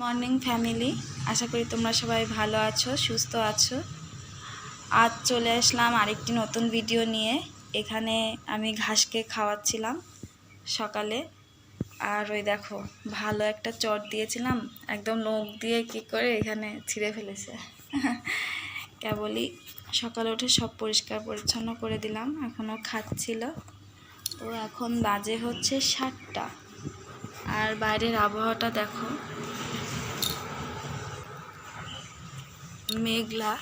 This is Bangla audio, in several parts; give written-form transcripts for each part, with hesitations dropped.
মর্নিং ফ্যামিলি, আশা করি তোমরা সবাই ভালো আছো, সুস্থ আছো। আজ চলে আসলাম আরেকটি নতুন ভিডিও নিয়ে। এখানে আমি ঘাসকে খাওয়াচ্ছিলাম সকালে। আর ওই দেখো, ভালো একটা চট দিয়েছিলাম, একদম নখ দিয়ে কি করে এখানে ছিঁড়ে ফেলেছে। কেবলই সকালে উঠে সব পরিষ্কার পরিচ্ছন্ন করে দিলাম, এখনও খাচ্ছিল। তো এখন বাজে হচ্ছে 7টা। আর বাইরের আবহাওয়াটা দেখো, মেঘলা,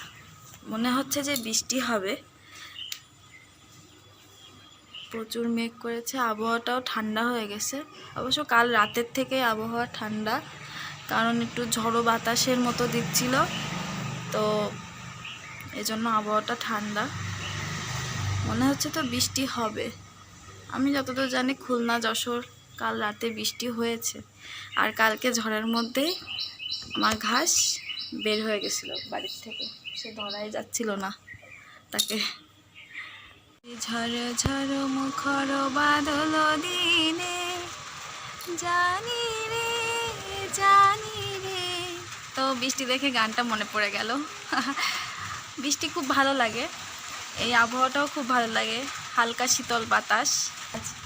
মনে হচ্ছে যে বৃষ্টি হবে। প্রচুর মেঘ করেছে, আবহাওয়াটাও ঠান্ডা হয়ে গেছে। অবশ্য কাল রাতের থেকে আবহাওয়া ঠান্ডা, কারণ একটু ঝড়ো বাতাসের মতো দিচ্ছিল, তো এজন্য আবহাওয়াটা ঠান্ডা। মনে হচ্ছে তো বৃষ্টি হবে। আমি যতদূর জানি খুলনা যশোর কাল রাতে বৃষ্টি হয়েছে। আর কালকে ঝড়ের মধ্যেই আমার ঘাস বের হয়ে গেছিল বাড়ির থেকে, সে ধরাই যাচ্ছিল না তাকে। ঝড় ঝড় মুখর বাদল দিনে জানি রে জানি রে। তো বৃষ্টি দেখে গানটা মনে পড়ে গেল। বৃষ্টি খুব ভালো লাগে, এই আবহাওয়াটাও খুব ভালো লাগে। হালকা শীতল বাতাস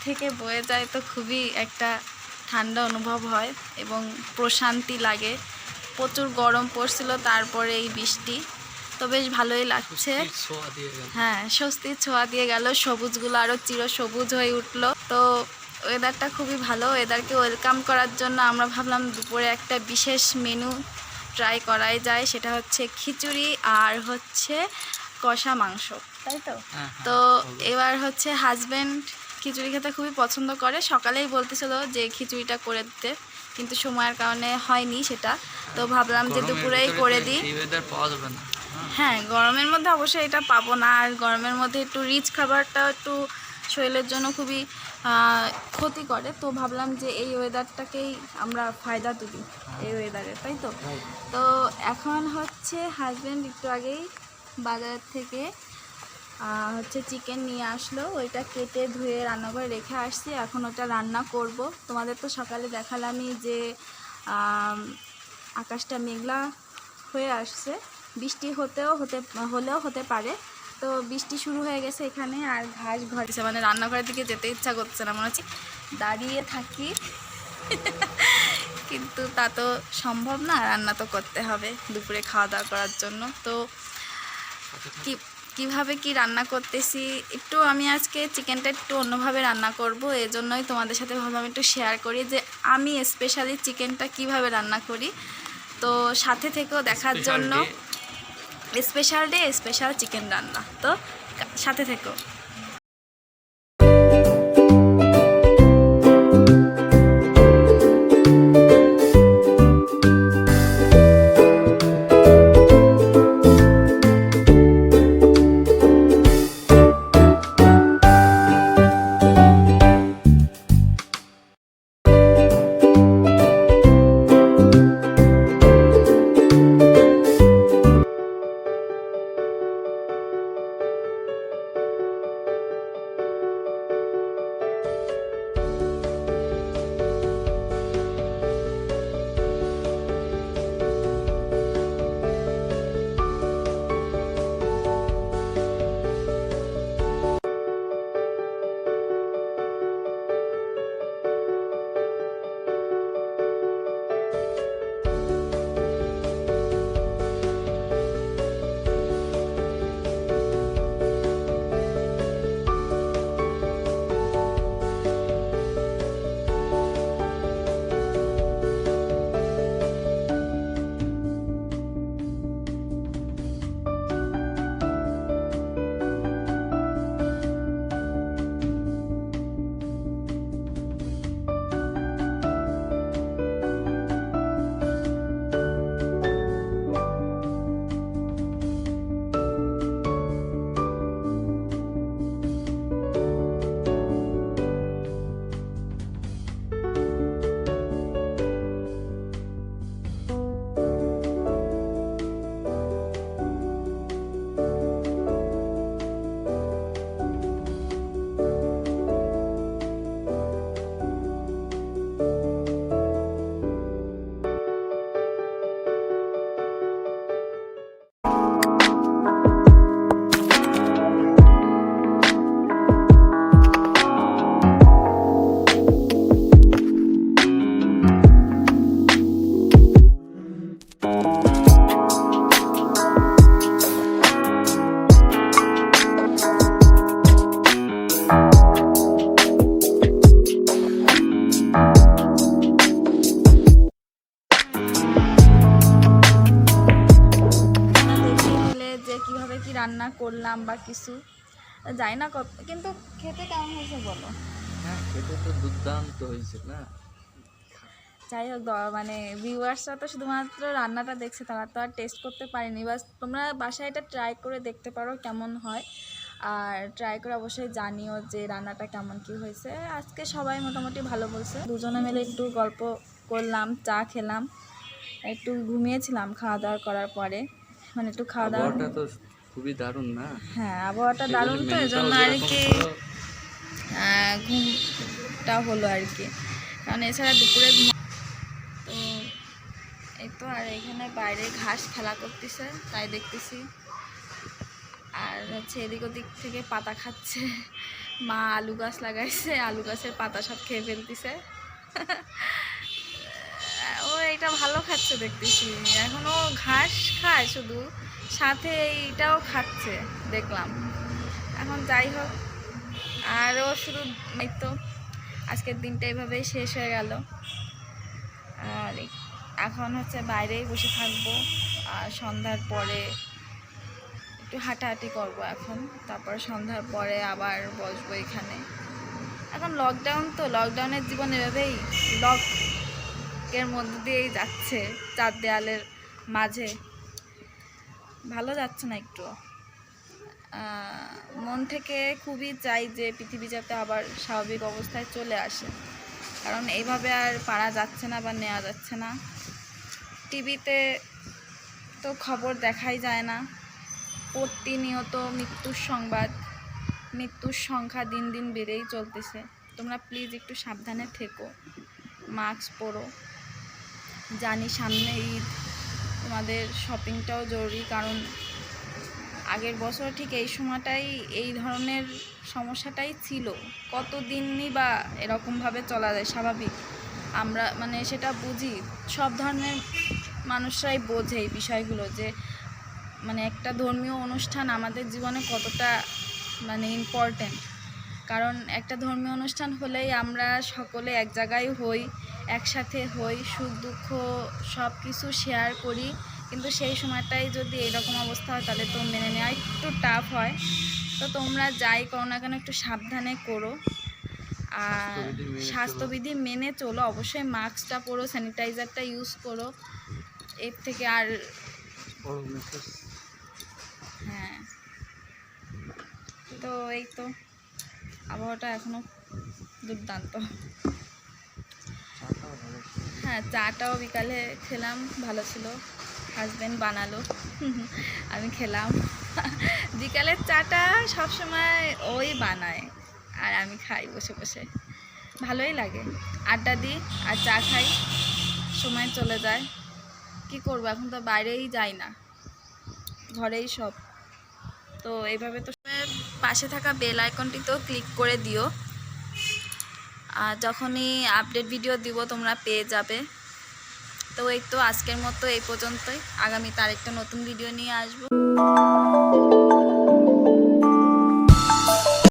থেকে বয়ে যায়, তো খুবই একটা ঠান্ডা অনুভব হয় এবং প্রশান্তি লাগে। প্রচুর গরম পড়ছিল, তারপরে এই বৃষ্টি, তো বেশ ভালোই লাগছে। হ্যাঁ, স্বস্তির ছোঁয়া দিয়ে গেল, সবুজগুলো আরও চিরসবুজ হয়ে উঠলো। তো ওয়েদারটা খুবই ভালো। ওয়েদারকে ওয়েলকাম করার জন্য আমরা ভাবলাম দুপুরে একটা বিশেষ মেনু ট্রাই করাই যায়, সেটা হচ্ছে খিচুড়ি আর হচ্ছে কষা মাংস, তাই তো? তো এবার হচ্ছে হাজব্যান্ড খিচুড়ি খেতে খুবই পছন্দ করে। সকালেই বলতেছিল যে খিচুড়িটা করে দিতে, কিন্তু সময়ের কারণে হয়নি সেটা। তো ভাবলাম যে দুপুরেই করে দিই। হ্যাঁ, গরমের মধ্যে অবশ্যই এটা পাবো না। আর গরমের মধ্যে একটু রিচ খাবারটা একটু শরীরের জন্য খুবই ক্ষতি করে। তো ভাবলাম যে এই ওয়েদারটাকেই আমরা ফায়দা তুলি, এই ওয়েদারে, তাই তো? তো এখন হচ্ছে হাজব্যান্ড একটু আগেই বাজার থেকে হচ্ছে চিকেন নিয়ে আসলো, ওইটা কেটে ধুয়ে রান্না করে রেখে আসছি। এখন ওটা রান্না করব। তোমাদের তো সকালে দেখালামই যে আকাশটা মেঘলা হয়ে আসছে, বৃষ্টি হলেও হতে পারে। তো বৃষ্টি শুরু হয়ে গেছে এখানে, আর ঘাস ঘরেছে, মানে রান্নাঘরের দিকে যেতে ইচ্ছা করছে না, মনে হচ্ছে দাঁড়িয়ে থাকি। কিন্তু তা তো সম্ভব না, রান্না তো করতে হবে দুপুরে খাওয়া দাওয়া করার জন্য। তো কিভাবে কি রান্না করতেছি, একটু আমি আজকে চিকেনটা একটু অন্যভাবে রান্না করব, এজন্যই তোমাদের সাথে ভাবলাম একটু শেয়ার করি যে আমি স্পেশালি চিকেনটা কিভাবে রান্না করি। তো সাথে থেকেও দেখার জন্য, স্পেশাল ডে স্পেশাল চিকেন রান্না, তো সাথে থেকেও। খেলাম বা কিছু, যাই না কত, কিন্তু খেতে কেমন হয়েছে বলো? হ্যাঁ, খেতে তো দুর্দান্ত হয়েছে না। যাই হোক, মানে ভিউয়ার্সরা তো শুধুমাত্র রান্নাটা দেখছে, তারা তো আর টেস্ট করতে পারেনি। বাস তোমরা বাসায় এটা ট্রাই করে দেখতে পারো কেমন হয়, আর ট্রাই করে অবশ্যই জানিও যে রান্নাটা কেমন কি হয়েছে। আজকে সবাই মোটামুটি ভালো বলছে। দুজনে মিলে একটু গল্প করলাম, চা খেলাম, একটু ঘুমিয়েছিলাম খাওয়া দাওয়া করার পরে, মানে একটু খাওয়া দাওয়া। আবহাওয়াটা তো খুবই দারুণ না, হ্যাঁ, আবহাওয়াটা এই জন্য দারুণ, তো এই জন্য মেনুটাও আর যেরকম কি ছিল। ঘুমটা হলো আর কি, কারণ এছাড়া দুপুরে তো এই তো। আর এখানে বাইরে ঘাস খেলা করতেছে, তাই দেখতেছি। আর হচ্ছে এদিক ওদিক থেকে পাতা খাচ্ছে। মা আলু গাছ লাগাইছে, আলু গাছের পাতা সব খেয়ে ফেলতেছে। ও এটা ভালো খাচ্ছে দেখতেছি, এখনো ঘাস খায় শুধু, সাথে এইটাও খাচ্ছে দেখলাম। এখন যাই হোক, আরও শুধু এই তো আজকের দিনটা এভাবেই শেষ হয়ে গেল। আর এখন হচ্ছে বাইরেই বসে থাকবো, আর সন্ধ্যার পরে একটু হাঁটাহাঁটি করবো এখন, তারপর সন্ধ্যার পরে আবার বসবো এখানে। এখন লকডাউন, তো লকডাউনের জীবন এভাবেই লকের মধ্যে দিয়েই যাচ্ছে, চার দেয়ালের মাঝে। ভালো যাচ্ছে না একটু। মন থেকে খুবই চাই যে পৃথিবী যাতে আবার স্বাভাবিক অবস্থায় চলে আসে, কারণ এইভাবে আর পারা যাচ্ছে না বা নেওয়া যাচ্ছে না। টিভিতে তো খবর দেখাই যায় না, প্রতিনিয়ত মৃত্যুর সংবাদ, মৃত্যুর সংখ্যা দিন দিন বেড়েই চলতেছে। তোমরা প্লিজ একটু সাবধানে থেকো, মাস্ক পরো। জানি সামনে ঈদ, তোমাদের শপিংটাও জরুরি, কারণ আগের বছর ঠিক এই সময়টাই এই ধরনের সমস্যাটাই ছিল। কতদিনই বা এরকমভাবে চলা যায় স্বাভাবিক, আমরা মানে সেটা বুঝি, সব ধরনের মানুষরাই বোঝে এই বিষয়গুলো, যে মানে একটা ধর্মীয় অনুষ্ঠান আমাদের জীবনে কতটা মানে ইম্পর্ট্যান্ট। কারণ একটা ধর্মীয় অনুষ্ঠান হলেই আমরা সকলে এক জায়গায় হই, একসাথে হই, সুখ দুঃখ সব কিছু শেয়ার করি। কিন্তু সেই সময়টাই যদি এরকম অবস্থা হয়, তাহলে তো মেনে নেওয়া একটু টাফ হয়। তো তোমরা যাই করো না কেন একটু সাবধানে করো, আর স্বাস্থ্যবিধি মেনে চলো। অবশ্যই মাস্কটা পরো, স্যানিটাইজারটা ইউজ করো, এর থেকে আর হ্যাঁ। তো এই তো, আবহাওয়াটা এখনো দুর্দান্ত। হ্যাঁ, চাটাও বিকালে খেলাম, ভালো ছিল, হাজব্যান্ড বানালো, আমি খেলাম। বিকালের চাটা সবসময় ওই বানায়, আর আমি খাই বসে বসে, ভালোই লাগে। আড্ডা দিই আর চা খাই, সময় চলে যায়। কি করবো, এখন তো বাইরেই যাই না, ঘরেই সব। তো এইভাবে তো পাশে থাকা বেল আইকনটিতেও ক্লিক করে দিও, আর যখনই আপডেট ভিডিও দিব তোমরা পেয়ে যাবে। তো এই তো আজকের মতো এই পর্যন্তই, আগামীতে আরেকটা নতুন ভিডিও নিয়ে আসবো।